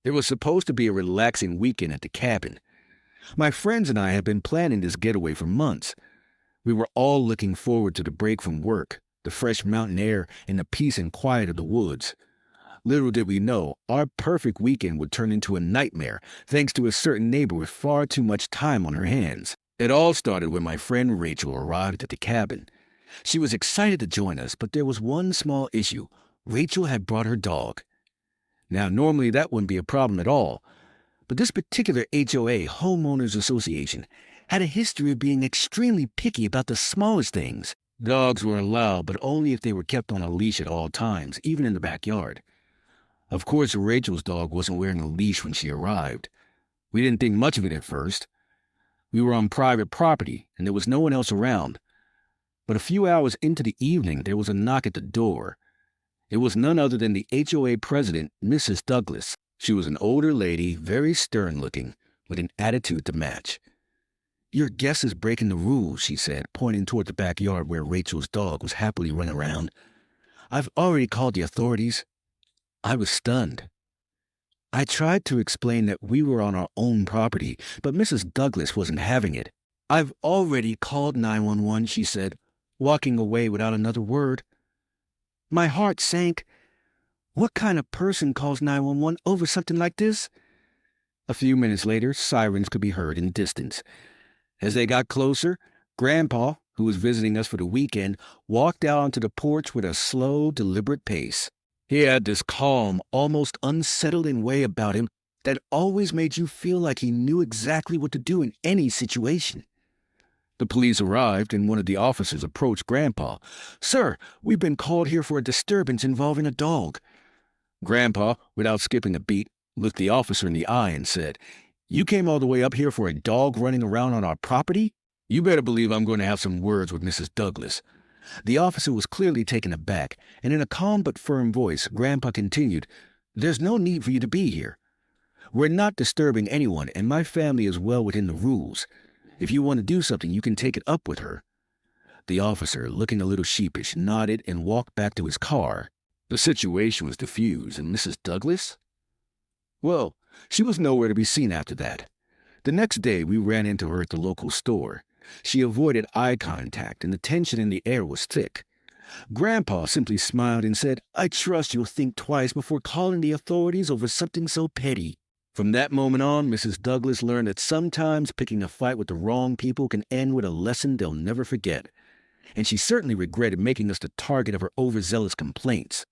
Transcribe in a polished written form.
It was supposed to be a relaxing weekend at the cabin. My friends and I had been planning this getaway for months. We were all looking forward to the break from work, the fresh mountain air, and the peace and quiet of the woods. Little did we know, our perfect weekend would turn into a nightmare thanks to a certain neighbor with far too much time on her hands. It all started when my friend Rachel arrived at the cabin. She was excited to join us, but there was one small issue. Rachel had brought her dog. Now, normally that wouldn't be a problem at all, but this particular HOA, Homeowners Association, had a history of being extremely picky about the smallest things. Dogs were allowed, but only if they were kept on a leash at all times, even in the backyard. Of course, Rachel's dog wasn't wearing a leash when she arrived. We didn't think much of it at first. We were on private property, and there was no one else around. But a few hours into the evening, there was a knock at the door. It was none other than the HOA president, Mrs. Douglas. She was an older lady, very stern-looking, with an attitude to match. "Your guest is breaking the rules," she said, pointing toward the backyard where Rachel's dog was happily running around. "I've already called the authorities." I was stunned. I tried to explain that we were on our own property, but Mrs. Douglas wasn't having it. "I've already called 911, she said, walking away without another word. My heart sank. What kind of person calls 911 over something like this? A few minutes later, sirens could be heard in the distance. As they got closer, Grandpa, who was visiting us for the weekend, walked out onto the porch with a slow, deliberate pace. He had this calm, almost unsettling way about him that always made you feel like he knew exactly what to do in any situation. The police arrived, and one of the officers approached Grandpa. "Sir, we've been called here for a disturbance involving a dog." Grandpa, without skipping a beat, looked the officer in the eye and said, "You came all the way up here for a dog running around on our property? You better believe I'm going to have some words with Mrs. Douglas." The officer was clearly taken aback, and in a calm but firm voice, Grandpa continued, "There's no need for you to be here. We're not disturbing anyone, and my family is well within the rules. If you want to do something, you can take it up with her." The officer, looking a little sheepish, nodded and walked back to his car. The situation was diffused, and Mrs. Douglas? Well, she was nowhere to be seen after that. The next day, we ran into her at the local store. She avoided eye contact, and the tension in the air was thick. Grandpa simply smiled and said, "I trust you'll think twice before calling the authorities over something so petty." From that moment on, Mrs. Douglas learned that sometimes picking a fight with the wrong people can end with a lesson they'll never forget. And she certainly regretted making us the target of her overzealous complaints.